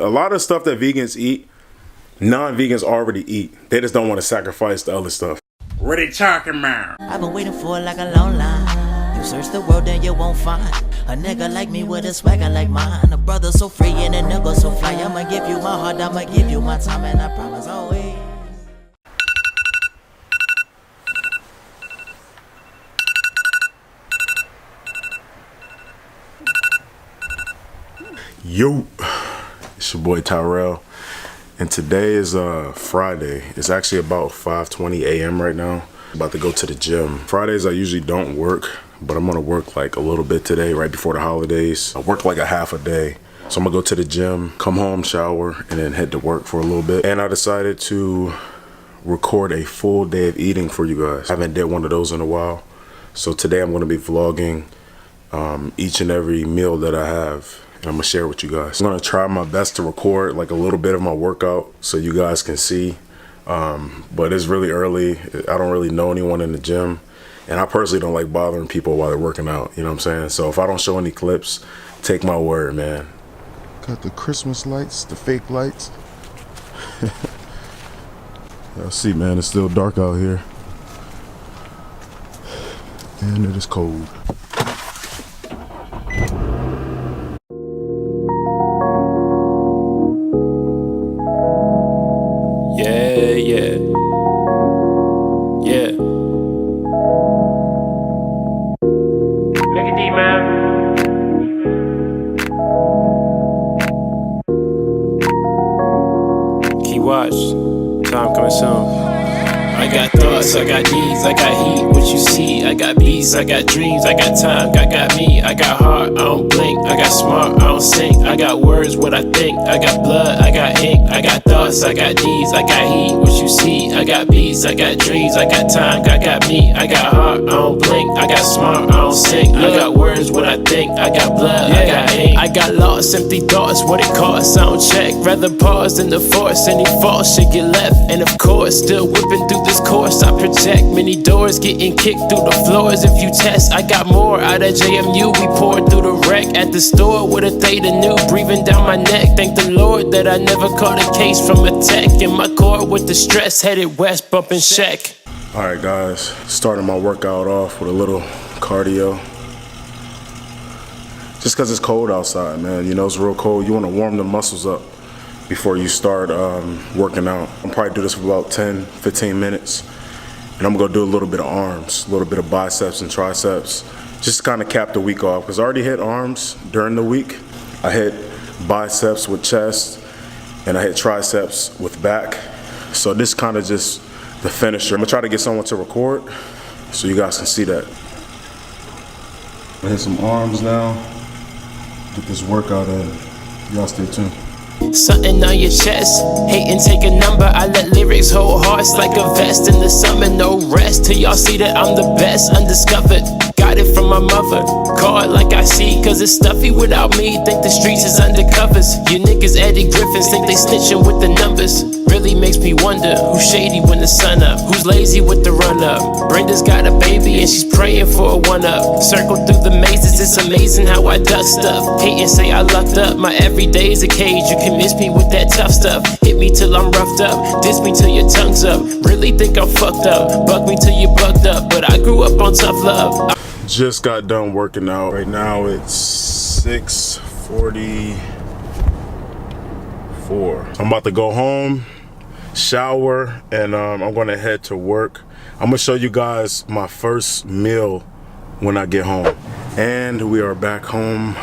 A lot of stuff that vegans eat, non-vegans already eat. They just don't want to sacrifice the other stuff. What are they talking about? I've been waiting for like a long line. You search the world and you won't find a nigga like me with a swagger like mine. A brother so free and a nigga so fly. I'ma give you my heart, I'ma give you my time, and I promise always. Yo, it's your boy Tyrell, and today is Friday. It's actually about 5:20 a.m. right now. I'm about to go to the gym. Fridays I usually don't work, but I'm gonna work like a little bit today right before the holidays. I work like a half a day. So I'm gonna go to the gym, come home, shower, and then head to work for a little bit. And I decided to record a full day of eating for you guys. I haven't did one of those in a while. So today I'm gonna be vlogging each and every meal that I have. I'm gonna share with you guys. I'm gonna try my best to record like a little bit of my workout so you guys can see. But it's really early. I don't really know anyone in the gym. And I personally don't like bothering people while they're working out. You know what I'm saying? So if I don't show any clips, take my word, man. Got the Christmas lights, the fake lights. Y'all see, man, it's still dark out here. And it is cold. Time coming soon. I got thoughts, I got needs, I got heat, what you see. I got beats, I got dreams, I got time, I got me. I got heart, I don't blink, I got smart, I don't sink. I got words, what I think, I got blood, I got ink. I got thoughts, I got needs, I got heat, what you see. I got beats, I got dreams, I got time, I got me. I got heart, I don't blink, I got smart, I don't sink. I got words, what I think, I got blood, I got ink. I got lost, empty thoughts, what it costs, I don't check. Rather pause than the force, any faults should get left. And of course, still whipping through this course, I project many doors getting kicked through the floors. If you test, I got more out of JMU. We poured through the wreck at the store with a theta new breathing down my neck. Thank the Lord that I never caught a case from a tech. In my core with the stress, headed west, bumping check. All right, guys, starting my workout off with a little cardio. Just because it's cold outside, man. You know, it's real cold. You want to warm the muscles up before you start working out. I'll probably do this for about 10, 15 minutes. And I'm gonna do a little bit of arms, a little bit of biceps and triceps, just to kind of cap the week off. Because I already hit arms during the week. I hit biceps with chest, and I hit triceps with back. So this kind of just the finisher. I'm gonna try to get someone to record so you guys can see that. I hit some arms now, get this workout in. Y'all stay tuned. Something on your chest, hating take a number. I let lyrics hold hearts like a vest in the summer, no rest till y'all see that I'm the best, undiscovered. Got it from my mother, call it like I see, cause it's stuffy without me. Think the streets is undercovers. You niggas Eddie Griffins think they snitching with the numbers. Really makes me wonder who's shady when the sun up, who's lazy with the run up. Brenda's got a baby and she's praying for a one up. Circle through the mazes, it's amazing how I duck stuff. Hate and say I lucked up, my everyday is a cage. You can miss me with that tough stuff. Hit me till I'm roughed up, diss me till your tongue's up. Really think I'm fucked up, bug me till you bugged up. But I grew up on tough love. Just got done working out. Right now it's 6:44. I'm about to go home, shower, and I'm gonna head to work. I'm gonna show you guys my first meal when I get home. And we are back home,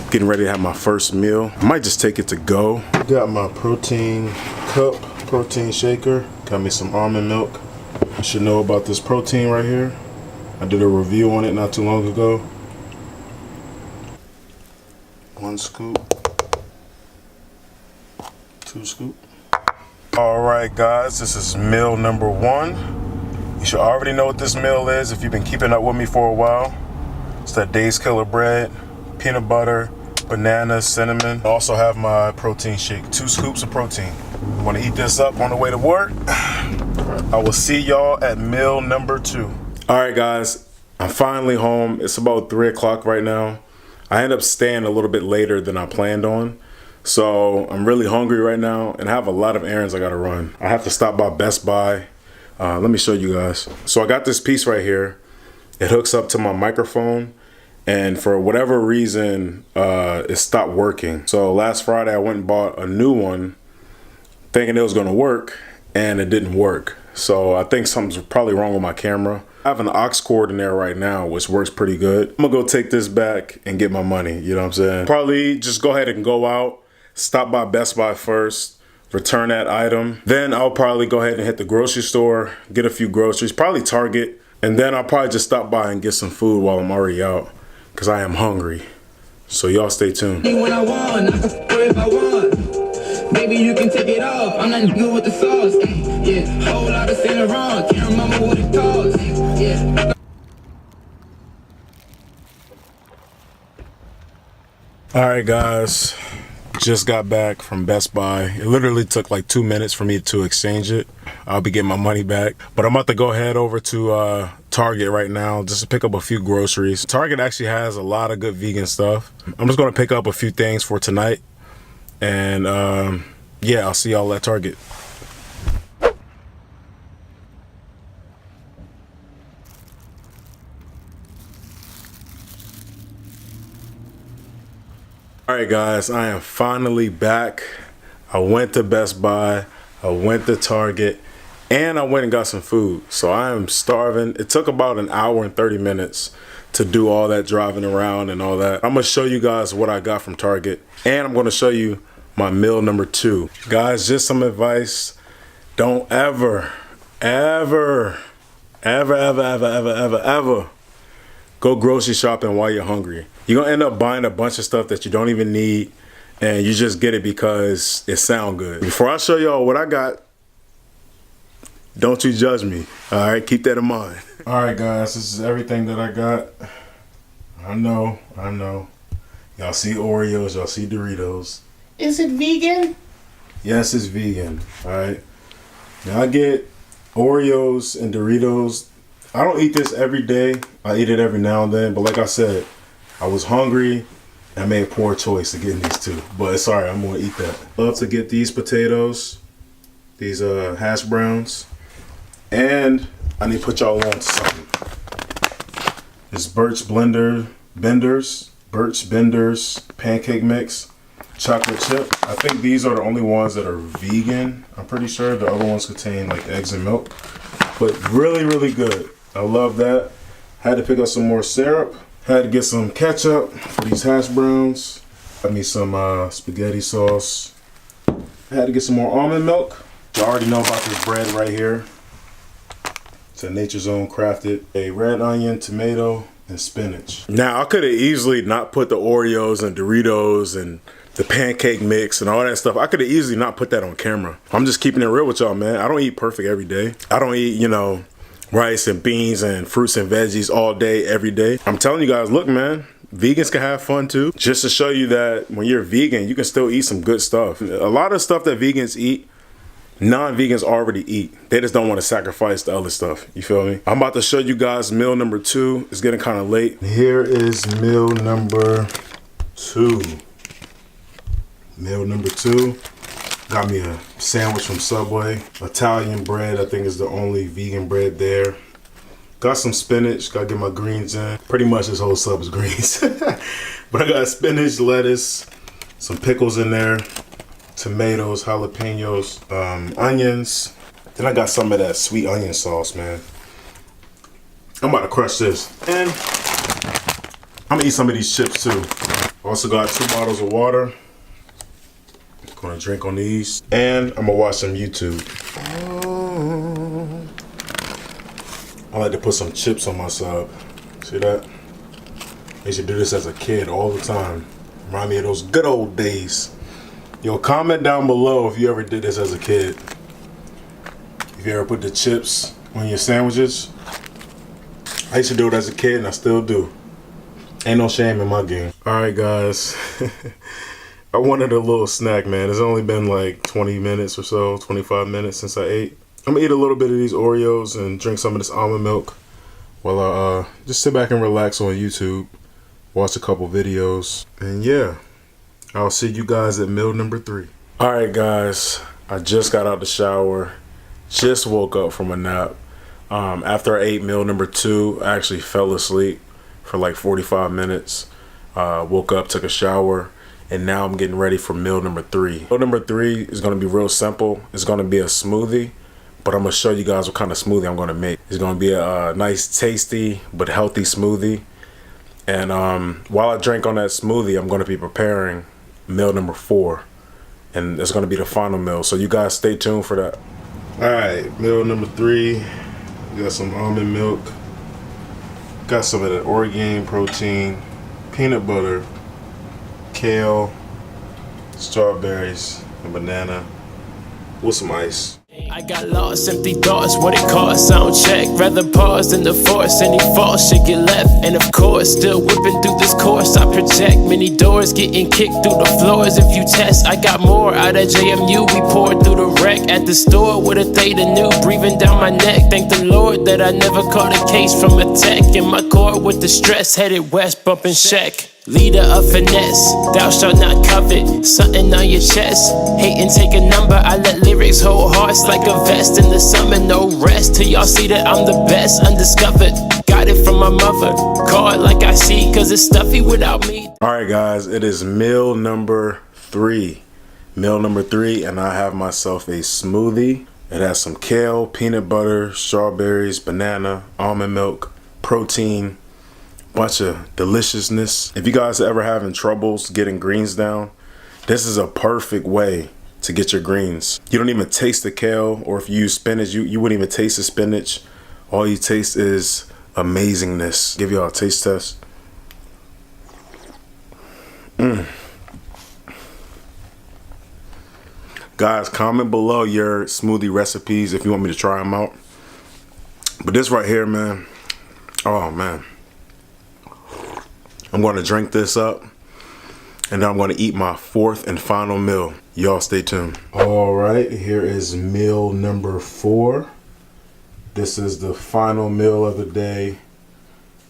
getting ready to have my first meal. I might just take it to go. Got my protein cup, protein shaker. Got me some almond milk. You should know about this protein right here. I did a review on it not too long ago. 1 scoop. 2 scoop. All right, guys, this is meal number 1. You should already know what this meal is if you've been keeping up with me for a while. It's that Dave's Killer bread, peanut butter, banana, cinnamon. I also have my protein shake, 2 scoops of protein. I'm gonna eat this up on the way to work. I will see y'all at meal number 2. All right, guys, I'm finally home. It's about 3 o'clock right now. I ended up staying a little bit later than I planned on. So I'm really hungry right now and I have a lot of errands I gotta run. I have to stop by Best Buy. Let me show you guys. So I got this piece right here. It hooks up to my microphone, and for whatever reason, it stopped working. So last Friday I went and bought a new one thinking it was gonna work, and it didn't work. So I think something's probably wrong with my camera. I have an aux cord in there right now, which works pretty good. I'm gonna go take this back and get my money, you know what I'm saying? Probably just go ahead and go out, stop by Best Buy first, return that item. Then I'll probably go ahead and hit the grocery store, get a few groceries, probably Target, and then I'll probably just stop by and get some food while I'm already out, because I am hungry. So y'all stay tuned. When I want, I can if I want. Baby, you can take it off. I'm not good with the sauce. Yeah, whole lot of Saint Laurent. Can't remember what it costs. Yeah. All right, guys. Just got back from Best Buy. It literally took like 2 minutes for me to exchange it. I'll be getting my money back. But I'm about to go head over to Target right now just to pick up a few groceries. Target actually has a lot of good vegan stuff. I'm just gonna pick up a few things for tonight. And yeah, I'll see y'all at Target. All right, guys, I am finally back. I went to Best Buy, I went to Target, and I went and got some food. So I am starving. It took about an hour and 30 minutes to do all that driving around and all that. I'm gonna show you guys what I got from Target, and I'm gonna show you my meal number 2. Guys, just some advice. Don't ever go grocery shopping while you're hungry. You're gonna end up buying a bunch of stuff that you don't even need, and you just get it because it sounds good. Before I show y'all what I got, don't you judge me. All right, keep that in mind. All right, guys, this is everything that I got. I know. Y'all see Oreos, y'all see Doritos. Is it vegan? Yes, it's vegan. All right. Now I get Oreos and Doritos. I don't eat this every day. I eat it every now and then. But like I said, I was hungry. I made a poor choice to getting these two. But it's alright, I'm going to eat that. Love to get these potatoes. These hash browns. And I need to put y'all on to something. This Birch Benders pancake mix. Chocolate chip. I think these are the only ones that are vegan. I'm pretty sure the other ones contain like eggs and milk. But really, really good. I love that. Had to pick up some more syrup. Had to get some ketchup for these hash browns. Got me some spaghetti sauce. Had to get some more almond milk. You already know about this bread right here. It's a Nature's Own crafted. A red onion, tomato, and spinach. Now, I could have easily not put the Oreos and Doritos and the pancake mix and all that stuff. I could have easily not put that on camera. I'm just keeping it real with y'all, man. I don't eat perfect every day. I don't eat, you know, rice and beans and fruits and veggies all day, every day. I'm telling you guys, look, man, vegans can have fun too. Just to show you that when you're vegan, you can still eat some good stuff. A lot of stuff that vegans eat, non-vegans already eat. They just don't want to sacrifice the other stuff. You feel me? I'm about to show you guys meal number 2. It's getting kind of late. Here is meal number 2. Meal number 2. Got me a sandwich from Subway. Italian bread, I think is the only vegan bread there. Got some spinach, gotta get my greens in. Pretty much this whole sub is greens. But I got spinach, lettuce, some pickles in there, tomatoes, jalapenos, onions. Then I got some of that sweet onion sauce, man. I'm about to crush this. And I'm gonna eat some of these chips too. Also got 2 bottles of water. Gonna drink on these, and I'm gonna watch some YouTube. I like to put some chips on my sub. See that? I used to do this as a kid all the time. Remind me of those good old days. Yo, comment down below if you ever did this as a kid. If you ever put the chips on your sandwiches. I used to do it as a kid, and I still do. Ain't no shame in my game. All right, guys. I wanted a little snack, man. It's only been like 20 minutes or so, 25 minutes since I ate. I'm gonna eat a little bit of these Oreos and drink some of this almond milk while I just sit back and relax on YouTube, watch a couple videos, and yeah, I'll see you guys at meal number 3. All right, guys. I just got out the shower. Just woke up from a nap. After I ate meal number 2, I actually fell asleep for like 45 minutes. Woke up, took a shower, and now I'm getting ready for meal number 3. Meal number 3 is going to be real simple. It's going to be a smoothie, but I'm going to show you guys what kind of smoothie I'm going to make. It's going to be a nice, tasty, but healthy smoothie. And while I drink on that smoothie, I'm going to be preparing meal number 4. And it's going to be the final meal. So you guys stay tuned for that. All right, meal number 3. We got some almond milk. Got some of that organ protein, peanut butter, kale, strawberries, and banana with some ice. I got lost, empty thoughts, what it costs, I don't check. Rather pause than the force, any false shit get left. And of course, still whipping through this course, I project many doors, getting kicked through the floors. If you test, I got more out of JMU. We poured through the wreck at the store with a theta new, breathing down my neck. Thank the Lord that I never caught a case from a tech. In my core with the stress, headed west, bumping check. Leader of finesse, thou shalt not covet something on your chest. Hate and take a number, I let lyrics hold hearts like a vest in the summer. No rest till y'all see that I'm the best, undiscovered. Got it from my mother, call it like I see, cause it's stuffy without me. Alright guys, it is meal number 3. Meal number 3, and I have myself a smoothie. It has some kale, peanut butter, strawberries, banana, almond milk, protein, bunch of deliciousness. If you guys are ever having troubles getting greens down, this is a perfect way to get your greens. You don't even taste the kale, or if you use spinach, you wouldn't even taste the spinach. All you taste is amazingness. Give y'all a taste test. Guys, comment below your smoothie recipes if you want me to try them out. But this right here, man, oh man. I'm going to drink this up, and then I'm going to eat my 4th and final meal. Y'all stay tuned. All right, here is meal number 4. This is the final meal of the day.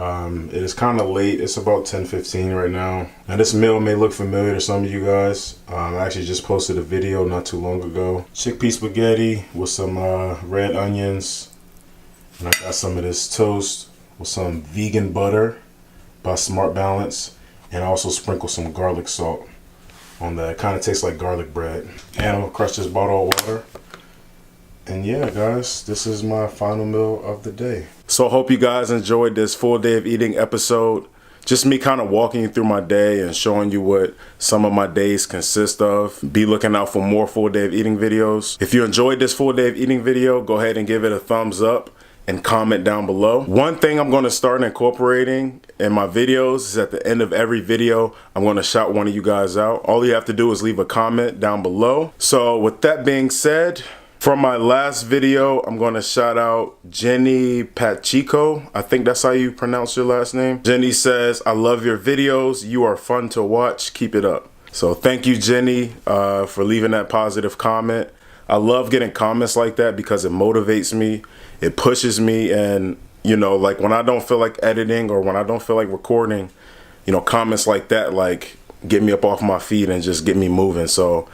It is kind of late. It's about 10:15 right now. Now this meal may look familiar to some of you guys. I actually just posted a video not too long ago. Chickpea spaghetti with some red onions. And I got some of this toast with some vegan butter by Smart Balance, and also sprinkle some garlic salt on that. It kind of tastes like garlic bread. And I'll crush this bottle of water. And yeah, guys, this is my final meal of the day. So I hope you guys enjoyed this full day of eating episode. Just me kind of walking you through my day and showing you what some of my days consist of. Be looking out for more full day of eating videos. If you enjoyed this full day of eating video, go ahead and give it a thumbs up and comment down below. One thing I'm going to start incorporating in my videos is at the end of every video, I'm going to shout one of you guys out. All you have to do is leave a comment down below. So with that being said, from my last video, I'm going to shout out Jenny Pachico. I think that's how you pronounce your last name. Jenny says, I love your videos. You are fun to watch. Keep it up. So thank you, Jenny, for leaving that positive comment. I love getting comments like that because it motivates me. It pushes me, and you know, like when I don't feel like editing or when I don't feel like recording, you know, comments like that like get me up off my feet and just get me moving. So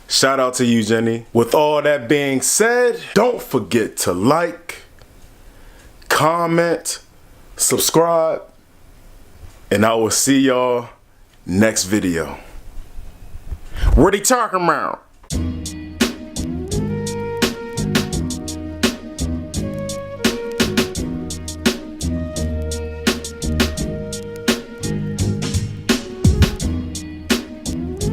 shout out to you, Jenny. With all that being said, don't forget to like, comment, subscribe, and I will see y'all next video. What are you talking about?